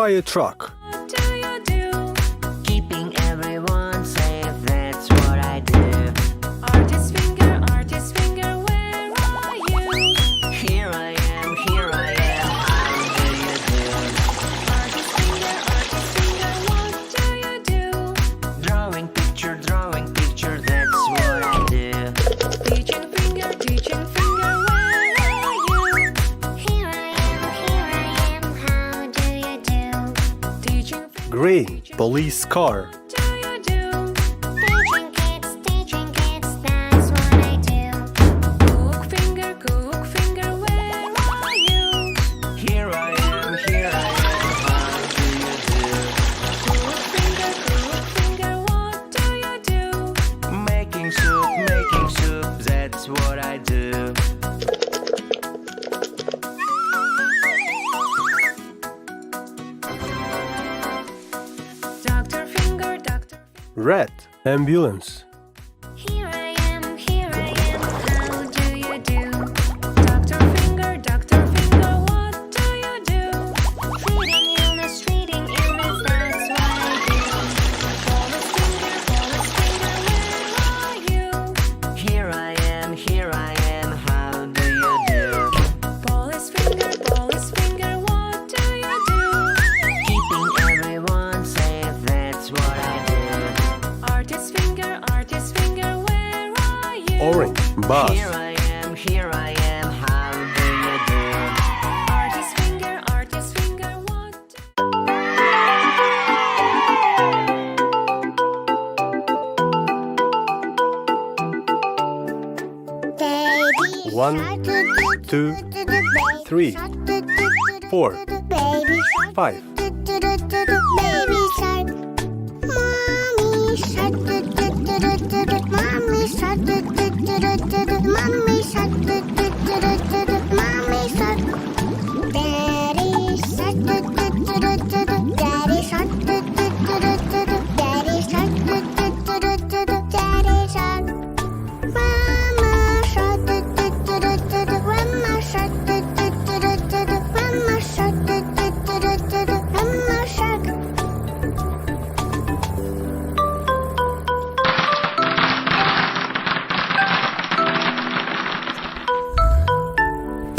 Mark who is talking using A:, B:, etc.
A: fire truck.
B: What do you do?
C: Keeping everyone safe, that's what I do.
B: Artist finger, where are you?
C: Here I am, how do you do?
B: Artist finger, what do you do?
C: Drawing picture, that's what I do.
B: Teaching finger, where are you?
D: Here I am, how do you do?
B: Teaching finger,
A: Green police car.
B: what do you do?
D: Teaching kids, that's what I do.
B: Cook finger, where are you?
C: Here I am, how do you do?
B: Cook finger, what do you do?
C: Making soup, that's what I do.
B: Doctor finger,
A: Red ambulance.
D: Here I am, how do you do?
B: Doctor finger, what do you do?
D: Treating illness, that's what I do.
B: Police finger, where are you?
C: Here I am, how do you do?
B: Police finger, what do you do?
C: Keeping everyone safe, that's what I do.
B: Artist finger, where are you?
A: Orange bus.
C: Here I am, how do you do?
B: Artist finger, what
D: Baby
A: 1,
D: shark,
A: 2,
D: baby
A: 3,
D: shark,
A: 4,
D: baby shark.
A: 5.